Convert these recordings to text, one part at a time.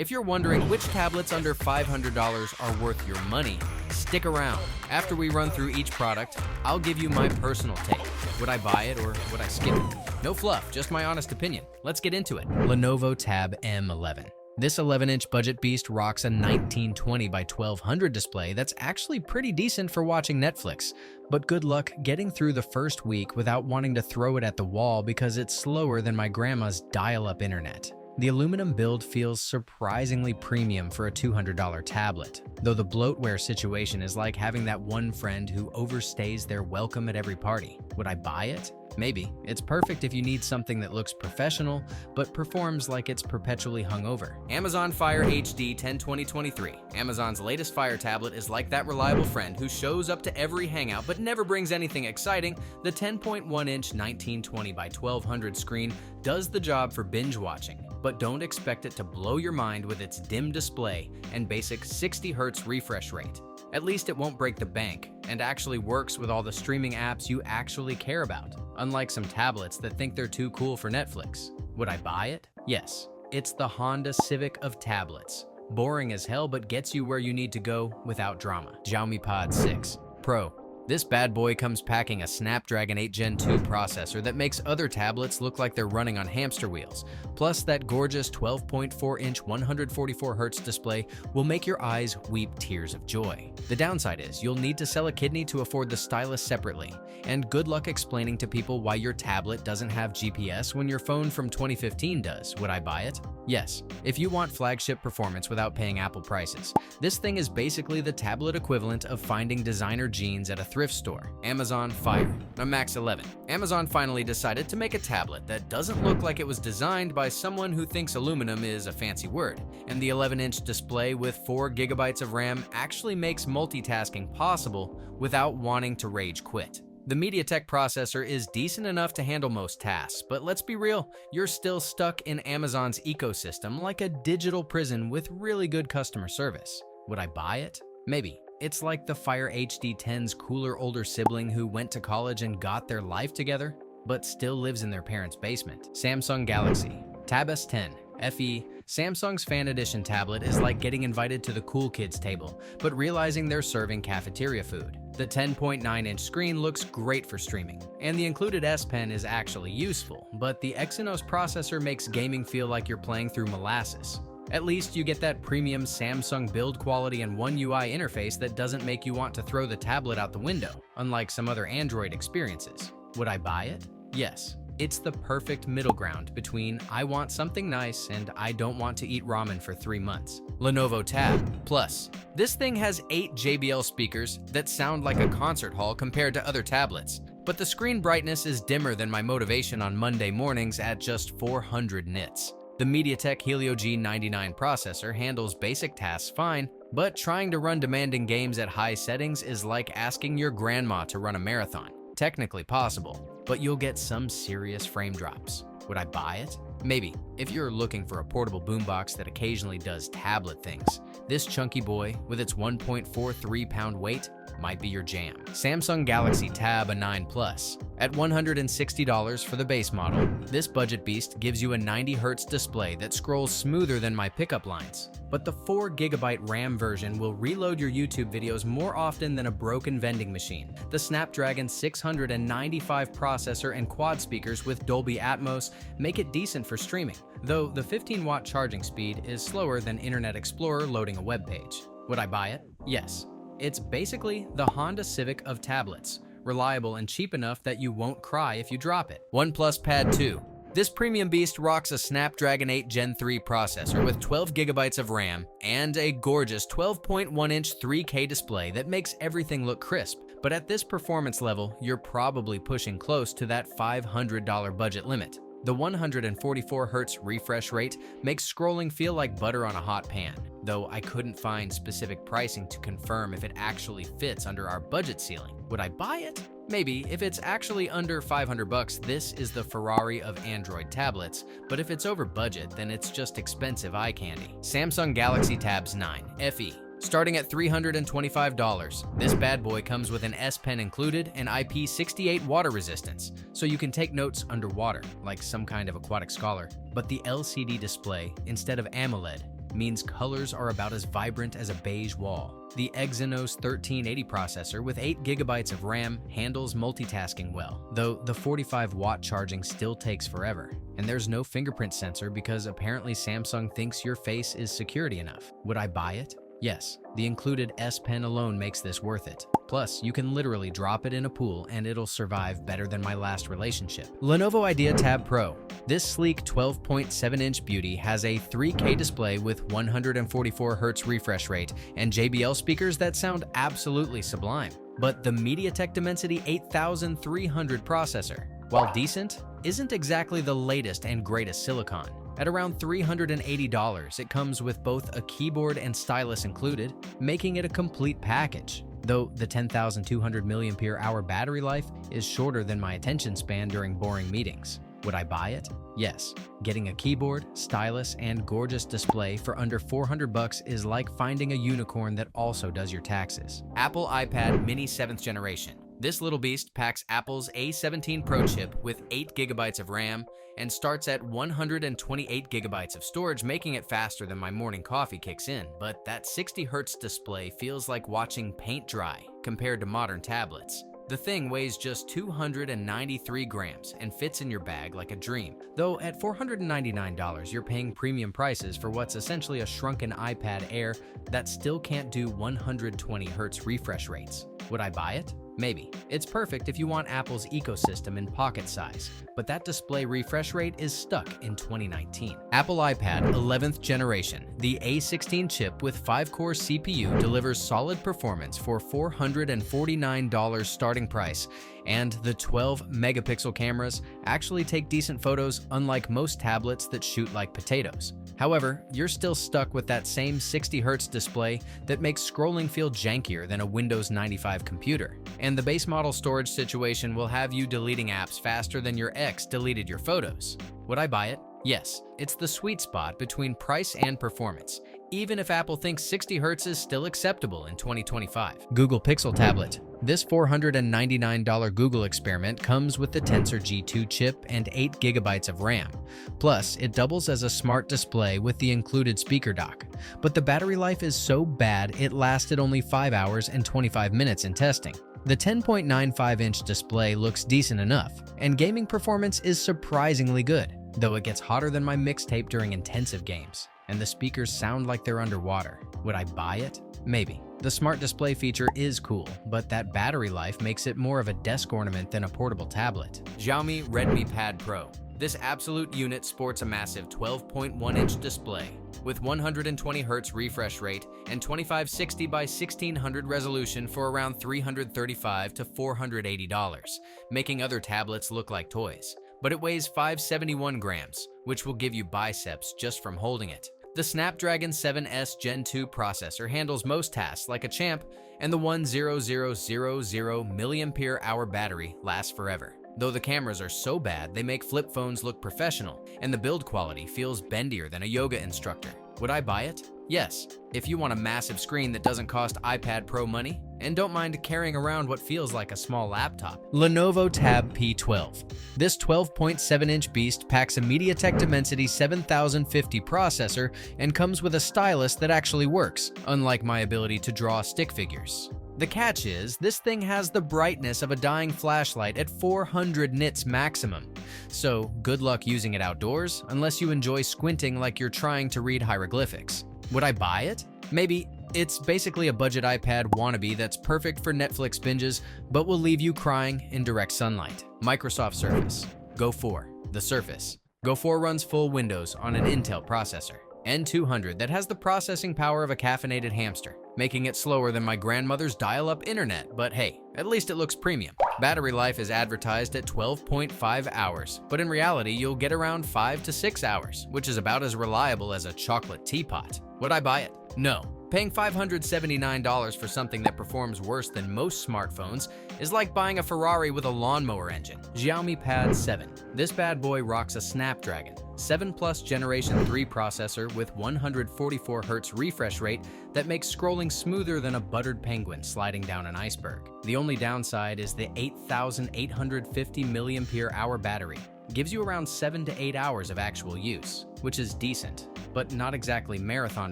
If you're wondering which tablets under $500 are worth your money, stick around. After we run through each product, I'll give you my personal take. Would I buy it or would I skip it? No fluff, just my honest opinion. Let's get into it. Lenovo Tab M11. This 11-inch budget beast rocks a 1920 by 1200 display that's actually pretty decent for watching Netflix. But good luck getting through the first week without wanting to throw it at the wall because it's slower than my grandma's dial-up internet. The aluminum build feels surprisingly premium for a $200 tablet, though the bloatware situation is like having that one friend who overstays their welcome at every party. Would I buy it? Maybe. It's perfect if you need something that looks professional, but performs like it's perpetually hungover. Amazon Fire HD 10/2023. Amazon's latest Fire tablet is like that reliable friend who shows up to every hangout but never brings anything exciting. The 10.1-inch 1920 by 1200 screen does the job for binge watching, but don't expect it to blow your mind with its dim display and basic 60 Hz refresh rate. At least it won't break the bank and actually works with all the streaming apps you actually care about, unlike some tablets that think they're too cool for Netflix. Would I buy it? Yes. It's the Honda Civic of tablets. Boring as hell, but gets you where you need to go without drama. Xiaomi Pad 6 Pro. This bad boy comes packing a Snapdragon 8 Gen 2 processor that makes other tablets look like they're running on hamster wheels. Plus, that gorgeous 12.4-inch 144Hz display will make your eyes weep tears of joy. The downside is you'll need to sell a kidney to afford the stylus separately, and good luck explaining to people why your tablet doesn't have GPS when your phone from 2015 does. Would I buy it? Yes, if you want flagship performance without paying Apple prices. This thing is basically the tablet equivalent of finding designer jeans at a thrift store. Amazon Fire, a Max 11. Amazon finally decided to make a tablet that doesn't look like it was designed by someone who thinks aluminum is a fancy word. And the 11-inch display with 4 GB of RAM actually makes multitasking possible without wanting to rage quit. The MediaTek processor is decent enough to handle most tasks, but let's be real, you're still stuck in Amazon's ecosystem like a digital prison with really good customer service. Would I buy it? Maybe. It's like the Fire HD 10's cooler older sibling who went to college and got their life together, but still lives in their parents' basement. Samsung Galaxy Tab S10 FE. Samsung's Fan Edition tablet is like getting invited to the cool kids table, but realizing they're serving cafeteria food. The 10.9-inch screen looks great for streaming, and the included S Pen is actually useful, but the Exynos processor makes gaming feel like you're playing through molasses. At least you get that premium Samsung build quality and One UI interface that doesn't make you want to throw the tablet out the window, unlike some other Android experiences. Would I buy it? Yes. It's the perfect middle ground between I want something nice and I don't want to eat ramen for 3 months. Lenovo Tab Plus. This thing has 8 JBL speakers that sound like a concert hall compared to other tablets, but the screen brightness is dimmer than my motivation on Monday mornings at just 400 nits. The MediaTek Helio G99 processor handles basic tasks fine, but trying to run demanding games at high settings is like asking your grandma to run a marathon. Technically possible, but you'll get some serious frame drops. Would I buy it? Maybe, if you're looking for a portable boombox that occasionally does tablet things. This chunky boy, with its 1.43-pound weight, might be your jam. Samsung Galaxy Tab A9 Plus. At $160 for the base model, this budget beast gives you a 90 Hz display that scrolls smoother than my pickup lines. But the 4 GB RAM version will reload your YouTube videos more often than a broken vending machine. The Snapdragon 695 processor and quad speakers with Dolby Atmos make it decent for streaming, though the 15-watt charging speed is slower than Internet Explorer loading a web page. Would I buy it? Yes. It's basically the Honda Civic of tablets, reliable and cheap enough that you won't cry if you drop it. OnePlus Pad 2. This premium beast rocks a Snapdragon 8 Gen 3 processor with 12 GB of RAM and a gorgeous 12.1-inch 3K display that makes everything look crisp. But at this performance level, you're probably pushing close to that $500 budget limit. The 144Hz refresh rate makes scrolling feel like butter on a hot pan, though I couldn't find specific pricing to confirm if it actually fits under our budget ceiling. Would I buy it? Maybe. If it's actually under $500, this is the Ferrari of Android tablets, but if it's over budget, then it's just expensive eye candy. Samsung Galaxy Tab S10 FE. Starting at $325, this bad boy comes with an S Pen included and IP68 water resistance, so you can take notes underwater, like some kind of aquatic scholar. But the LCD display, instead of AMOLED, means colors are about as vibrant as a beige wall. The Exynos 1380 processor with 8 GB of RAM handles multitasking well, though the 45-watt charging still takes forever. And there's no fingerprint sensor because apparently Samsung thinks your face is security enough. Would I buy it? Yes, the included S Pen alone makes this worth it. Plus, you can literally drop it in a pool and it'll survive better than my last relationship. Lenovo Idea Tab Pro. This sleek 12.7-inch beauty has a 3K display with 144Hz refresh rate and JBL speakers that sound absolutely sublime. But the MediaTek Dimensity 8300 processor, while decent, isn't exactly the latest and greatest silicon. At around $380, it comes with both a keyboard and stylus included, making it a complete package. Though the 10,200 mAh battery life is shorter than my attention span during boring meetings. Would I buy it? Yes. Getting a keyboard, stylus, and gorgeous display for under $400 is like finding a unicorn that also does your taxes. Apple iPad Mini 7th generation. This little beast packs Apple's A17 Pro chip with 8 GB of RAM and starts at 128 GB of storage, making it faster than my morning coffee kicks in. But that 60Hz display feels like watching paint dry compared to modern tablets. The thing weighs just 293 grams and fits in your bag like a dream. Though at $499, you're paying premium prices for what's essentially a shrunken iPad Air that still can't do 120Hz refresh rates. Would I buy it? Maybe. It's perfect if you want Apple's ecosystem in pocket size, but that display refresh rate is stuck in 2019. Apple iPad 11th generation. The A16 chip with 5-core CPU delivers solid performance for $449 starting price, and the 12-megapixel cameras actually take decent photos, unlike most tablets that shoot like potatoes. However, you're still stuck with that same 60Hz display that makes scrolling feel jankier than a Windows 95 computer. And the base model storage situation will have you deleting apps faster than your ex deleted your photos. Would I buy it? Yes, it's the sweet spot between price and performance, even if Apple thinks 60Hz is still acceptable in 2025. Google Pixel Tablet. This $499 Google experiment comes with the Tensor G2 chip and 8 GB of RAM. Plus, it doubles as a smart display with the included speaker dock. But the battery life is so bad it lasted only 5 hours and 25 minutes in testing. The 10.95-inch display looks decent enough, and gaming performance is surprisingly good, though it gets hotter than my mixtape during intensive games, and the speakers sound like they're underwater. Would I buy it? Maybe. The smart display feature is cool, but that battery life makes it more of a desk ornament than a portable tablet. Xiaomi Redmi Pad Pro. This absolute unit sports a massive 12.1-inch display with 120Hz refresh rate and 2560 by 1600 resolution for around $335 to $480, making other tablets look like toys. But it weighs 571 grams, which will give you biceps just from holding it. The Snapdragon 7S Gen 2 processor handles most tasks like a champ, and the 10000 mAh battery lasts forever. Though the cameras are so bad, they make flip phones look professional, and the build quality feels bendier than a yoga instructor. Would I buy it? Yes, if you want a massive screen that doesn't cost iPad Pro money, and don't mind carrying around what feels like a small laptop. Lenovo Tab P12. This 12.7-inch beast packs a MediaTek Dimensity 7050 processor and comes with a stylus that actually works, unlike my ability to draw stick figures. The catch is, this thing has the brightness of a dying flashlight at 400 nits maximum. So good luck using it outdoors, unless you enjoy squinting like you're trying to read hieroglyphics. Would I buy it? Maybe. It's basically a budget iPad wannabe that's perfect for Netflix binges, but will leave you crying in direct sunlight. Microsoft Surface. Go 4. The Surface. Go 4 runs full Windows on an Intel processor. N200 that has the processing power of a caffeinated hamster, making it slower than my grandmother's dial-up internet, but hey, at least it looks premium. Battery life is advertised at 12.5 hours, but in reality you'll get around 5 to 6 hours, which is about as reliable as a chocolate teapot. Would I buy it? No. Paying $579 for something that performs worse than most smartphones is like buying a Ferrari with a lawnmower engine. Xiaomi Pad 7. This bad boy rocks a Snapdragon 7 Plus Generation 3 processor with 144Hz refresh rate that makes scrolling smoother than a buttered penguin sliding down an iceberg. The only downside is the 8850 mAh battery, gives you around 7 to 8 hours of actual use, which is decent, but not exactly marathon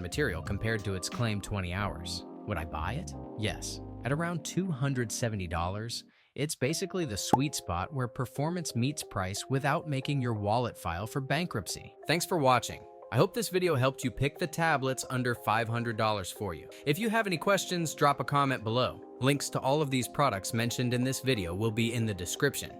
material compared to its claimed 20 hours. Would I buy it? Yes. At around $270, it's basically the sweet spot where performance meets price without making your wallet file for bankruptcy. Thanks for watching. I hope this video helped you pick the tablets under $500 for you. If you have any questions, drop a comment below. Links to all of these products mentioned in this video will be in the description.